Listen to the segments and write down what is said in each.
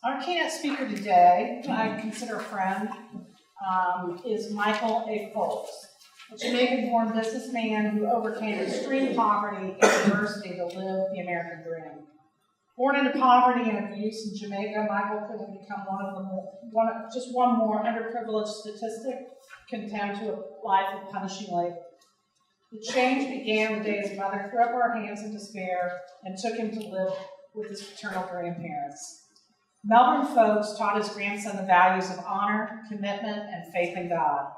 Our keynote speaker today, who I consider a friend, is Michael A. Folks, a Jamaican-born businessman who overcame extreme poverty and adversity to live the American dream. Born into poverty and abuse in Jamaica, Michael could have become just one more underprivileged statistic condemned to a life of punishing labor. The change began the day his mother threw up her hands in despair and took him to live with his paternal grandparents. Melbourne Folks taught his grandson the values of honor, commitment, and faith in God.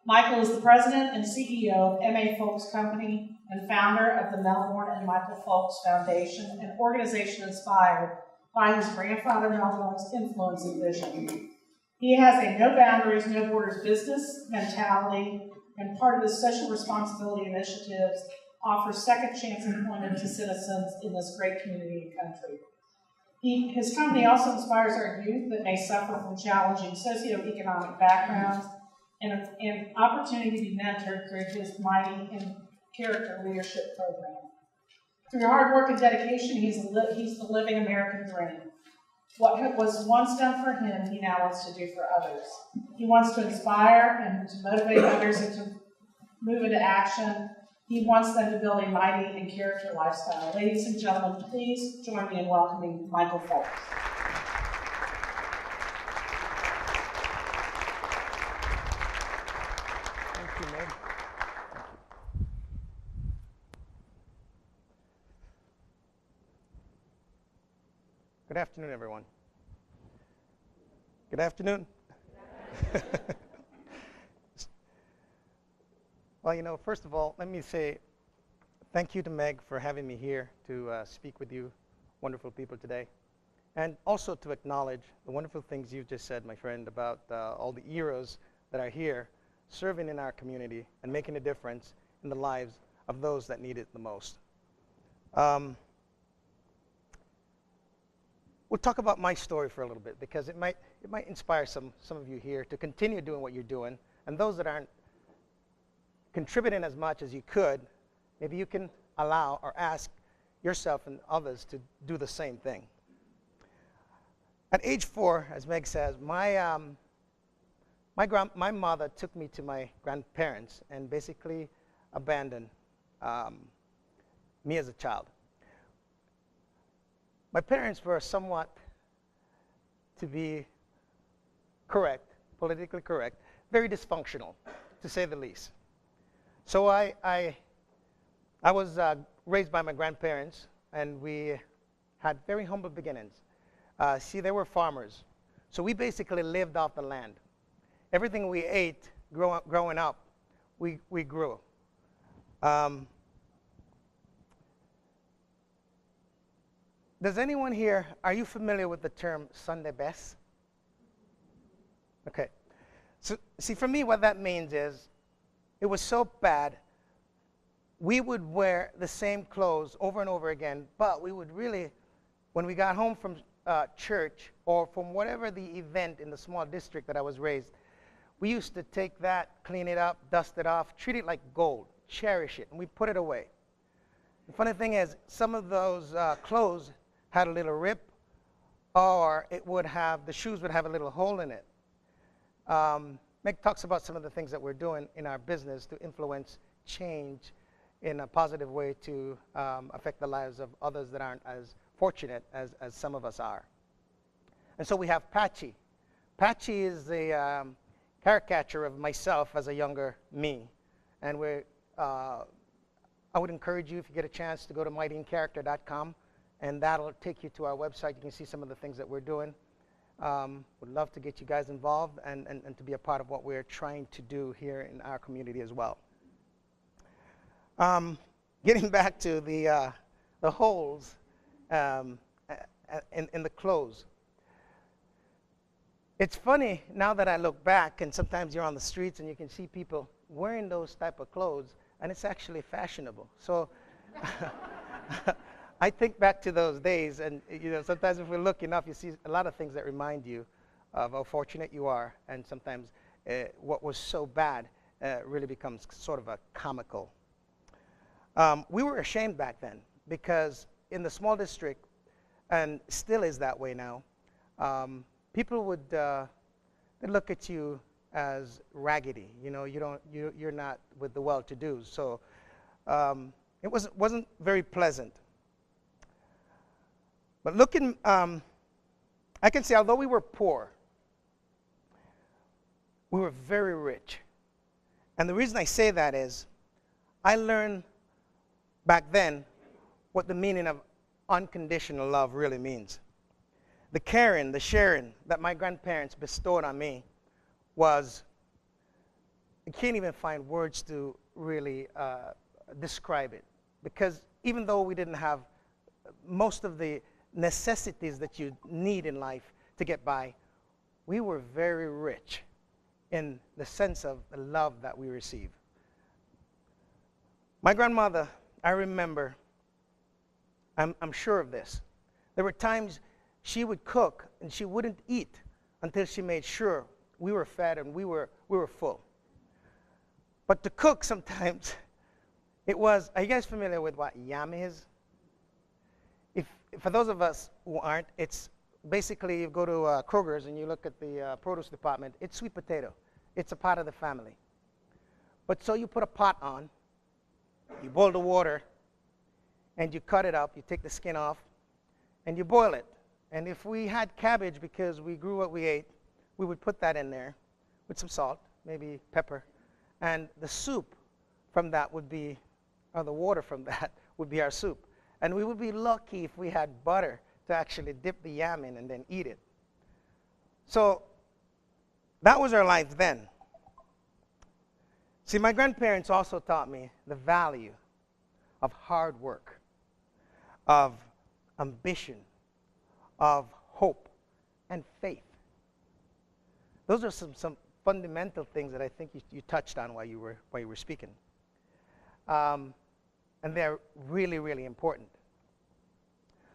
Michael is the president and CEO of M.A. Folks Company and founder of the Melbourne and Michael Folks Foundation, an organization inspired by his grandfather Melbourne's influence and vision. He has a no boundaries, no borders business mentality, and part of his social responsibility initiatives offers second chance employment to citizens in this great community and country. His company also inspires our youth that may suffer from challenging socioeconomic backgrounds and an opportunity to be mentored through his Mighty and Character Leadership Program. Through hard work and dedication, he's the living American dream. What was once done for him, he now wants to do for others. He wants to inspire and to motivate others and to move into action. He wants them to build a mighty and character lifestyle. Ladies and gentlemen, please join me in welcoming Michael Folks. Thank you, Meg. Good afternoon, everyone. Good afternoon. Well, first of all, let me say thank you to Meg for having me here to speak with you wonderful people today. And also to acknowledge the wonderful things you've just said, my friend, about all the heroes that are here serving in our community and making a difference in the lives of those that need it the most. We'll talk about my story for a little bit because it might inspire some of you here to continue doing what you're doing, and those that aren't contributing as much as you could, maybe you can allow or ask yourself and others to do the same thing. At age 4, as Meg says, my mother took me to my grandparents and basically abandoned me as a child. My parents were somewhat, to be correct, politically correct, very dysfunctional, to say the least. So I was raised by my grandparents, and we had very humble beginnings. They were farmers. So we basically lived off the land. Everything we ate growing up, we grew. Does anyone here, are you familiar with the term Sunday best? Okay. So, see, for me, what that means is, it was so bad, we would wear the same clothes over and over again, but we would really, when we got home from church or from whatever the event in the small district that I was raised, we used to take that, clean it up, dust it off, treat it like gold, cherish it, and we put it away. The funny thing is, some of those clothes had a little rip, or the shoes would have a little hole in it. Meg talks about some of the things that we're doing in our business to influence change in a positive way to affect the lives of others that aren't as fortunate as some of us are. And so we have Patchy. Patchy is the caricature of myself as a younger me. And I would encourage you, if you get a chance, to go to mightyandcharacter.com. And that'll take you to our website. You can see some of the things that we're doing. Would love to get you guys involved and to be a part of what we're trying to do here in our community as well. Getting back to the holes in the clothes. It's funny now that I look back, and sometimes you're on the streets and you can see people wearing those type of clothes, and it's actually fashionable. So I think back to those days, and sometimes if we look enough, you see a lot of things that remind you of how fortunate you are, and sometimes what was so bad really becomes sort of a comical. We were ashamed back then because in the small district, and still is that way now, people would they'd look at you as raggedy. You're not with the well-to-do. So it wasn't very pleasant. But looking, I can say, although we were poor, we were very rich. And the reason I say that is, I learned back then what the meaning of unconditional love really means. The caring, the sharing that my grandparents bestowed on me was, I can't even find words to really describe it. Because even though we didn't have most of the necessities that you need in life to get by, we were very rich in the sense of the love that we received. My grandmother, I remember, I'm sure of this. There were times she would cook and she wouldn't eat until she made sure we were fed and we were full. But to cook sometimes, it was, are you guys familiar with what yam is? For those of us who aren't, it's basically you go to Kroger's and you look at the produce department, it's sweet potato. It's a part of the family. But so you put a pot on, you boil the water, and you cut it up, you take the skin off, and you boil it. And if we had cabbage because we grew what we ate, we would put that in there with some salt, maybe pepper, and the soup from that would be, or the water from that would be our soup. And we would be lucky if we had butter to actually dip the yam in and then eat it. So that was our life then. See, my grandparents also taught me the value of hard work, of ambition, of hope, and faith. Those are some fundamental things that I think you touched on while you were speaking. And they're really, really important.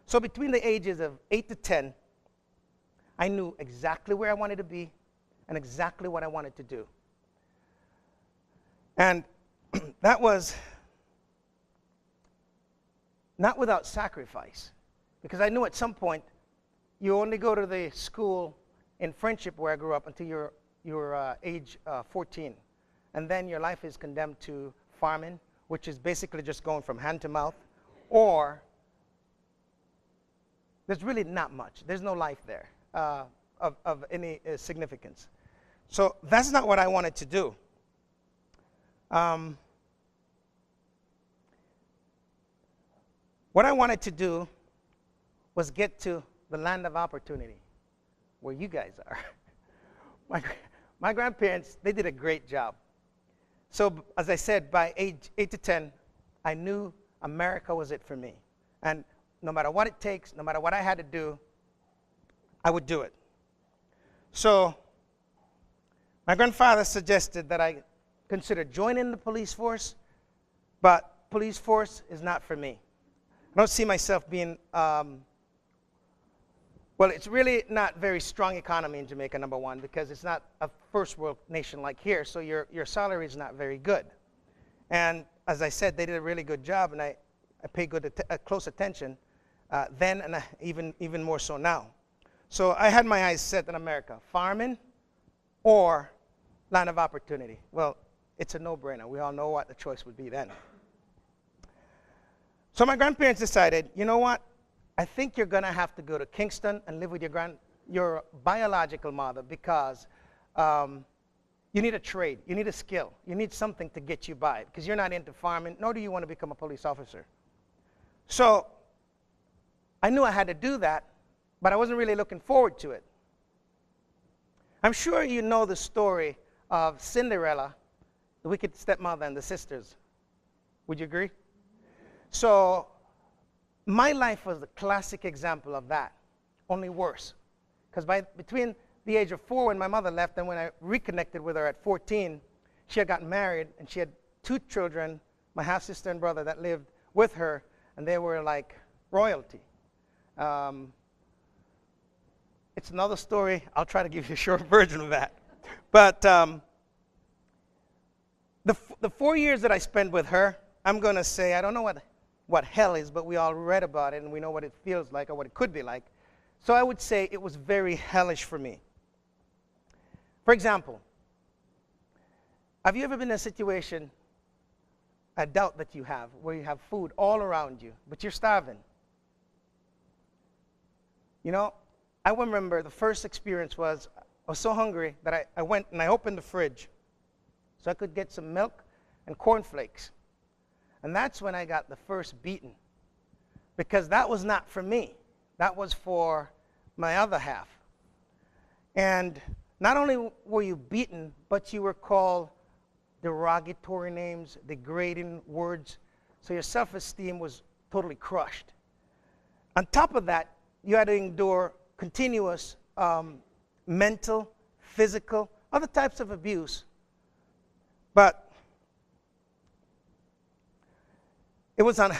So between the ages of 8 to 10, I knew exactly where I wanted to be and exactly what I wanted to do. And that was not without sacrifice, because I knew at some point you only go to the school in Friendship where I grew up until you're age 14. And then your life is condemned to farming, which is basically just going from hand to mouth, or there's really not much. There's no life there of any significance. So that's not what I wanted to do. What I wanted to do was get to the land of opportunity, where you guys are. My grandparents, they did a great job. So as I said, by age 8 to 10, I knew America was it for me. And no matter what it takes, no matter what I had to do, I would do it. So my grandfather suggested that I consider joining the police force, but police force is not for me. I don't see myself being, well, it's really not very strong economy in Jamaica, number one, because it's not a first world nation like here, so your salary is not very good. And as I said, they did a really good job, and I pay close attention then, and even more so now. So I had my eyes set on America, farming or land of opportunity. Well, it's a no-brainer. We all know what the choice would be then. So my grandparents decided, you know what? I think you're going to have to go to Kingston and live with your biological mother, because you need a trade, you need a skill, you need something to get you by, because you're not into farming, nor do you want to become a police officer. So I knew I had to do that, but I wasn't really looking forward to it. I'm sure you know the story of Cinderella, the wicked stepmother, and the sisters. Would you agree? So my life was the classic example of that, only worse. Because between the age of 4 when my mother left and when I reconnected with her at 14, she had gotten married and she had 2 children, my half-sister and brother, that lived with her, and they were like royalty. It's another story. I'll try to give you a short version of that. But the 4 years that I spent with her, I'm going to say, I don't know what hell is, but we all read about it and we know what it feels like or what it could be like. So I would say it was very hellish for me. For example, have you ever been in a situation, I doubt that you have, where you have food all around you, but you're starving? You know, I remember the first experience was I was so hungry that I went and I opened the fridge so I could get some milk and cornflakes. And that's when I got the first beating, because that was not for me. That was for my other half. And not only were you beaten, but you were called derogatory names, degrading words. So your self-esteem was totally crushed. On top of that, you had to endure continuous mental, physical, other types of abuse. But it was on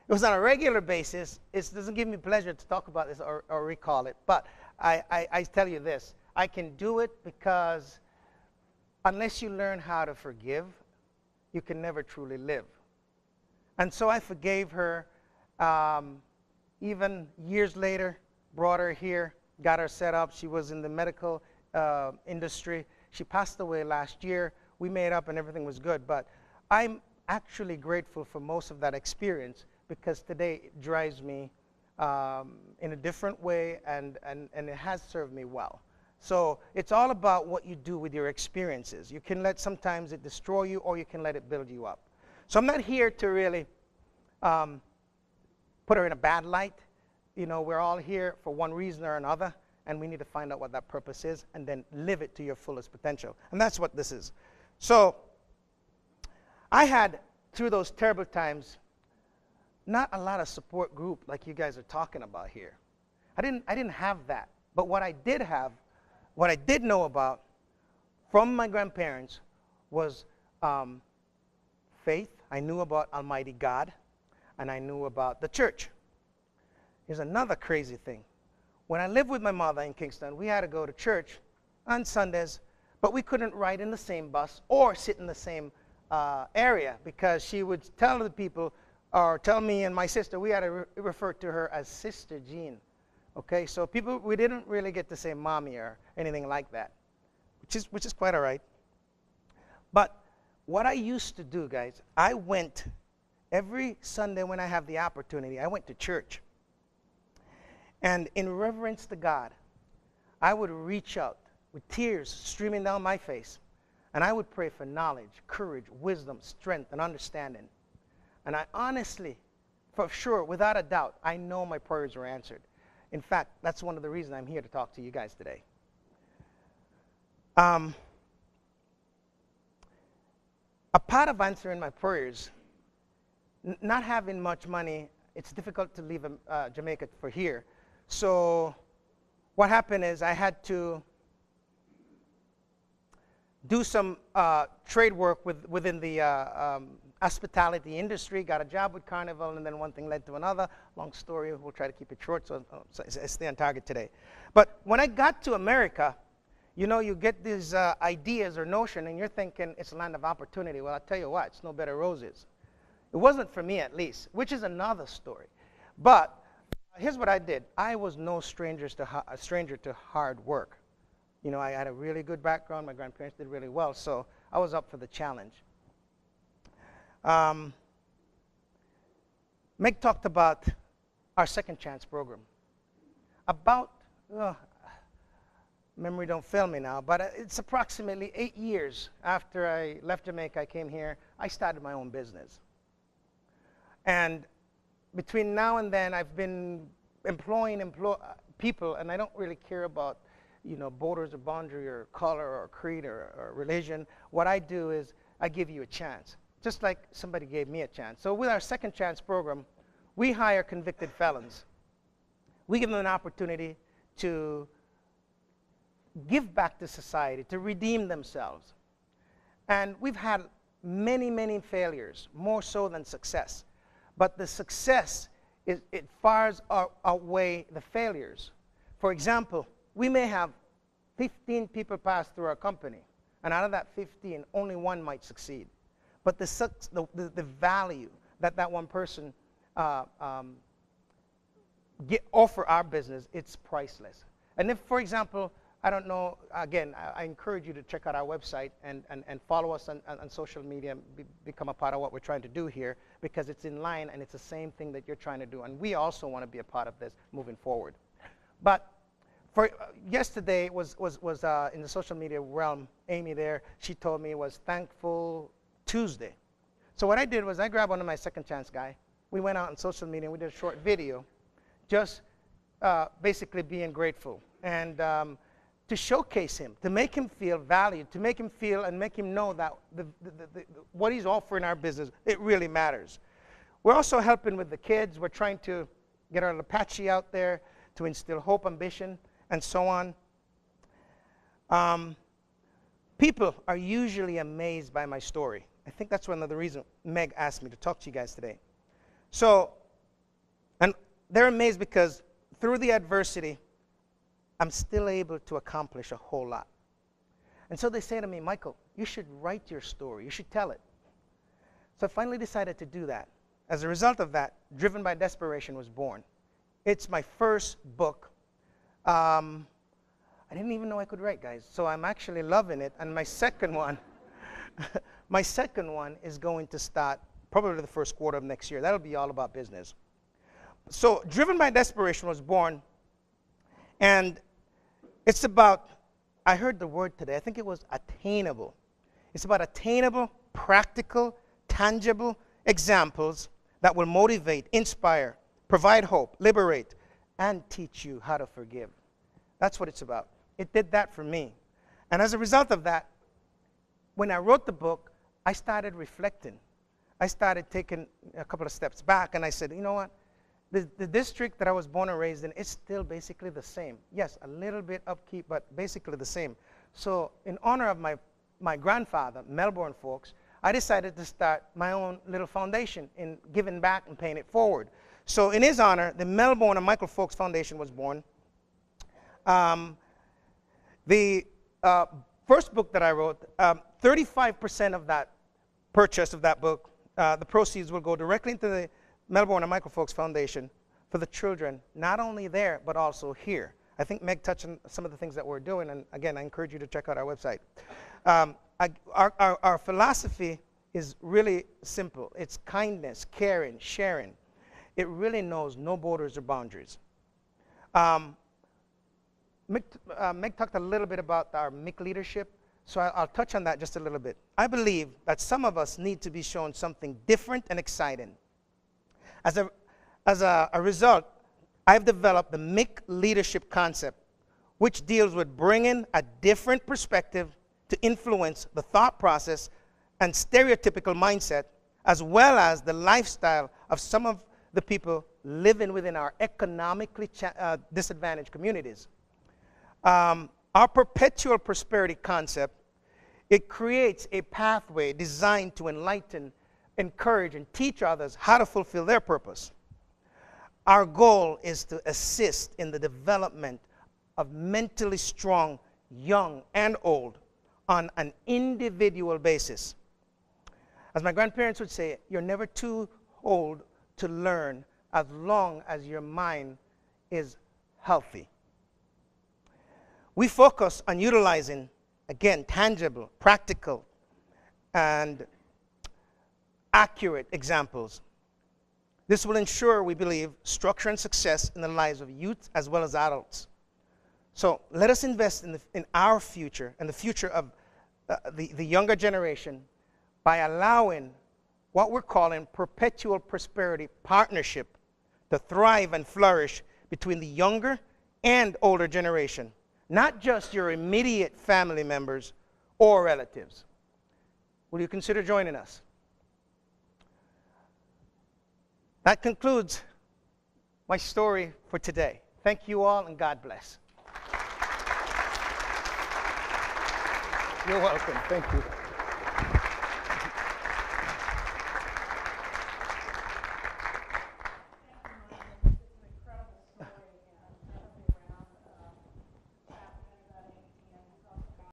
a regular basis. It doesn't give me pleasure to talk about this or recall it. But I tell you this. I can do it because unless you learn how to forgive, you can never truly live. And so I forgave her. Even years later, brought her here, got her set up. She was in the medical industry. She passed away last year. We made up and everything was good. But I'm actually grateful for most of that experience, because today it drives me in a different way, and it has served me well. So it's all about what you do with your experiences. You can let sometimes it destroy you, or you can let it build you up. So I'm not here to really put her in a bad light. You know, we're all here for one reason or another, and we need to find out what that purpose is and then live it to your fullest potential. And that's what this is. So I had, through those terrible times, not a lot of support group like you guys are talking about here. I didn't have that. But what I did have, what I did know about from my grandparents was faith. I knew about Almighty God, and I knew about the church. Here's another crazy thing. When I lived with my mother in Kingston, we had to go to church on Sundays, but we couldn't ride in the same bus or sit in the same area, because she would tell the people, or tell me and my sister, we had to refer to her as Sister Jean. Okay, so people, we didn't really get to say mommy or anything like that, which is quite all right. But what I used to do, guys, I went every Sunday when I have the opportunity, I went to church. And in reverence to God, I would reach out with tears streaming down my face, and I would pray for knowledge, courage, wisdom, strength, and understanding. And I honestly, for sure, without a doubt, I know my prayers were answered. In fact, that's one of the reasons I'm here to talk to you guys today. A part of answering my prayers, not having much money, it's difficult to leave Jamaica for here. So what happened is I had to do some trade work within the hospitality industry, got a job with Carnival, and then one thing led to another. Long story, we'll try to keep it short, so I stay on target today. But when I got to America, you know, you get these ideas or notion, and you're thinking it's a land of opportunity. Well, I'll tell you what, it's no bed of roses. It wasn't for me, at least, which is another story. But here's what I did. I was no stranger to hard work. You know, I had a really good background. My grandparents did really well, so I was up for the challenge. Meg talked about our second chance program. About, memory don't fail me now, but it's approximately 8 years after I left Jamaica, I came here, I started my own business. And between now and then, I've been employing people, and I don't really care about, you know, borders or boundary or color or creed or religion. What I do is I give you a chance, just like somebody gave me a chance. So with our second chance program, we hire convicted felons. We give them an opportunity to give back to society, to redeem themselves. And we've had many, many failures, more so than success. But the success, it far outweigh the failures. For example, we may have 15 people pass through our company, and out of that 15, only one might succeed. But the value that one person offer our business, it's priceless. And if, for example, I don't know, again, I encourage you to check out our website and follow us on social media, become a part of what we're trying to do here, because it's in line and it's the same thing that you're trying to do. And we also want to be a part of this moving forward. But for yesterday was in the social media realm, Amy there, she told me it was Thankful Tuesday. So what I did was I grabbed one of my second chance guy. We went out on social media and we did a short video, just basically being grateful. And to showcase him, to make him feel valued, to make him feel and make him know that what he's offering our business, it really matters. We're also helping with the kids. We're trying to get our Apache out there to instill hope, ambition, and so on. People are usually amazed by my story. I think that's one of the reasons Meg asked me to talk to you guys today. So, and they're amazed because through the adversity, I'm still able to accomplish a whole lot. And so they say to me, Michael, you should write your story. You should tell it. So I finally decided to do that. As a result of that, Driven by Desperation was born. It's my first book. I didn't even know I could write, guys. So I'm actually loving it. And my second one, my second one is going to start probably the first quarter of next year. That'll be all about business. So Driven by Desperation was born. And it's about, I heard the word today, I think it was attainable. It's about attainable, practical, tangible examples that will motivate, inspire, provide hope, liberate, and teach you how to forgive. That's what it's about. It did that for me. And as a result of that, when I wrote the book, I started reflecting. I started taking a couple of steps back, and I said, you know what? The district that I was born and raised in is still basically the same. Yes, a little bit upkeep, but basically the same. So in honor of my grandfather, Melbourne folks, I decided to start my own little foundation in giving back and paying it forward. So in his honor, the Melbourne and Michael Folks Foundation was born. The first book that I wrote, 35% of that purchase of that book, the proceeds will go directly into the Melbourne and Michael Folks Foundation for the children, not only there, but also here. I think Meg touched on some of the things that we're doing, and again, I encourage you to check out our website. Our philosophy is really simple. It's kindness, caring, sharing. It really knows no borders or boundaries. Meg talked a little bit about our MIC leadership, so I'll touch on that just a little bit. I believe that some of us need to be shown something different and exciting. As a result, I've developed the MIC leadership concept, which deals with bringing a different perspective to influence the thought process and stereotypical mindset, as well as the lifestyle of some of the people living within our economically disadvantaged communities. Our perpetual prosperity concept, it creates a pathway designed to enlighten, encourage, and teach others how to fulfill their purpose. Our goal is to assist in the development of mentally strong, young, and old on an individual basis. As my grandparents would say, you're never too old to learn as long as your mind is healthy. We focus on utilizing, again, tangible, practical, and accurate examples. This will ensure, we believe, structure and success in the lives of youth as well as adults. So let us invest in our future and the future of the younger generation by allowing what we're calling perpetual prosperity partnership to thrive and flourish between the younger and older generation, not just your immediate family members or relatives. Will you consider joining us? That concludes my story for today. Thank you all, and God bless. You're welcome. Thank you.